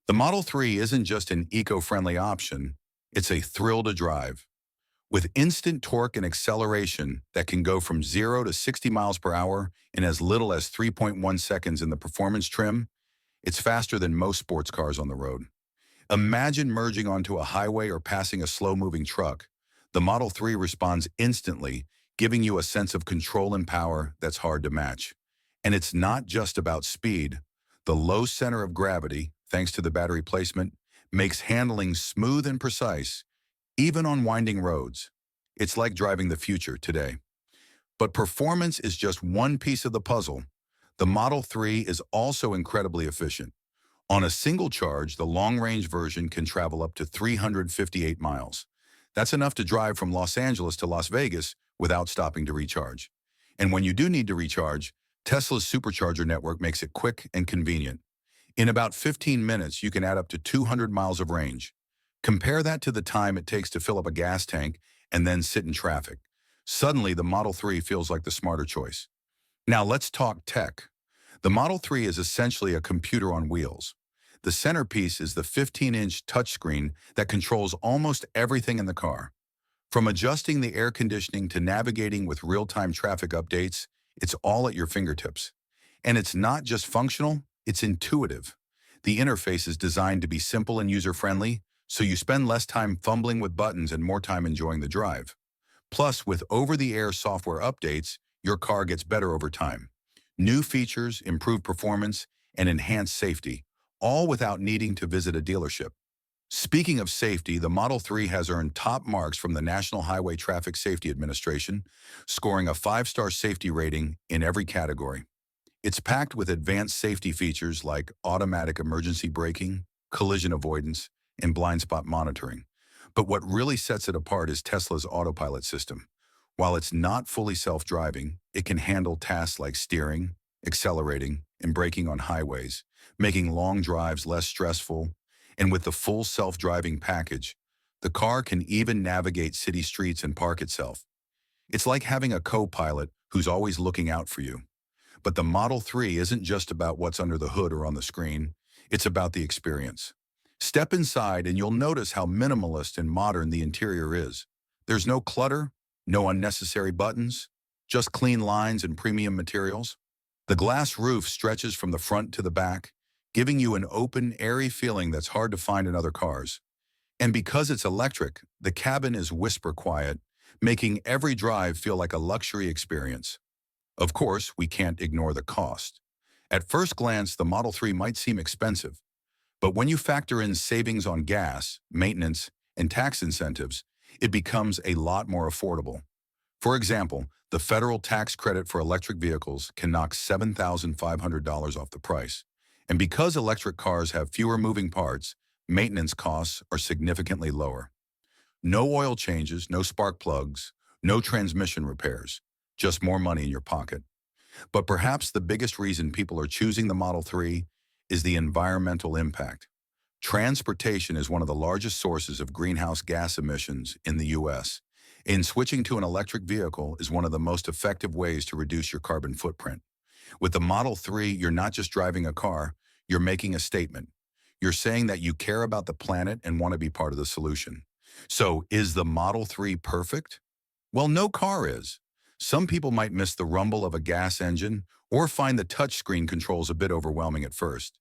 The Model 3 isn't just an eco-friendly option, it's a thrill to drive. With instant torque and acceleration that can go from 0 to 60 miles per hour in as little as 3.1 seconds in the performance trim, it's faster than most sports cars on the road. Imagine merging onto a highway or passing a slow-moving truck. The Model 3 responds instantly, giving you a sense of control and power that's hard to match. And it's not just about speed. The low center of gravity, thanks to the battery placement, makes handling smooth and precise, even on winding roads. It's like driving the future today. But performance is just one piece of the puzzle. The Model 3 is also incredibly efficient. On a single charge, the long-range version can travel up to 358 miles. That's enough to drive from Los Angeles to Las Vegas without stopping to recharge. And when you do need to recharge, Tesla's supercharger network makes it quick and convenient. In about 15 minutes, you can add up to 200 miles of range. Compare that to the time it takes to fill up a gas tank and then sit in traffic. Suddenly, the Model 3 feels like the smarter choice. Now let's talk tech. The Model 3 is essentially a computer on wheels. The centerpiece is the 15-inch touchscreen that controls almost everything in the car. From adjusting the air conditioning to navigating with real-time traffic updates, it's all at your fingertips. And it's not just functional, it's intuitive. The interface is designed to be simple and user-friendly, so you spend less time fumbling with buttons and more time enjoying the drive. Plus, with over-the-air software updates, your car gets better over time. New features, improved performance, and enhanced safety, all without needing to visit a dealership. Speaking of safety, the Model 3 has earned top marks from the National Highway Traffic Safety Administration, scoring a 5-star safety rating in every category. It's packed with advanced safety features like automatic emergency braking, collision avoidance, and blind spot monitoring. But what really sets it apart is Tesla's Autopilot system. While it's not fully self-driving, it can handle tasks like steering, accelerating, and braking on highways, making long drives less stressful. And with the full self-driving package, the car can even navigate city streets and park itself. It's like having a co-pilot who's always looking out for you. But the Model 3 isn't just about what's under the hood or on the screen. It's about the experience. Step inside and you'll notice how minimalist and modern the interior is. There's no clutter, no unnecessary buttons, just clean lines and premium materials. The glass roof stretches from the front to the back, giving you an open, airy feeling that's hard to find in other cars. And because it's electric, the cabin is whisper quiet, making every drive feel like a luxury experience. Of course, we can't ignore the cost. At first glance, the Model 3 might seem expensive, but when you factor in savings on gas, maintenance, and tax incentives, it becomes a lot more affordable. For example, the federal tax credit for electric vehicles can knock $7,500 off the price. And because electric cars have fewer moving parts, maintenance costs are significantly lower. No oil changes, no spark plugs, no transmission repairs, just more money in your pocket. But perhaps the biggest reason people are choosing the Model 3 is the environmental impact. Transportation is one of the largest sources of greenhouse gas emissions in the U.S., and switching to an electric vehicle is one of the most effective ways to reduce your carbon footprint. With the Model 3, you're not just driving a car, you're making a statement. You're saying that you care about the planet and want to be part of the solution. So, is the Model 3 perfect? Well, no car is. Some people might miss the rumble of a gas engine or find the touchscreen controls a bit overwhelming at first.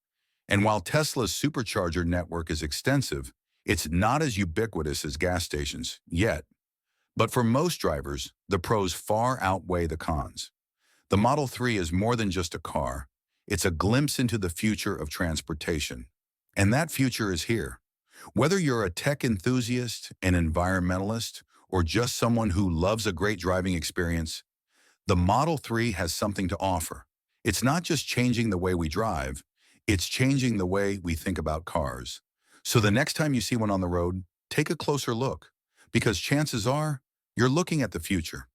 And while Tesla's supercharger network is extensive, it's not as ubiquitous as gas stations yet. But for most drivers, the pros far outweigh the cons. The Model 3 is more than just a car. It's a glimpse into the future of transportation. And that future is here. Whether you're a tech enthusiast, an environmentalist, or just someone who loves a great driving experience, the Model 3 has something to offer. It's not just changing the way we drive, it's changing the way we think about cars. So the next time you see one on the road, take a closer look, because chances are you're looking at the future.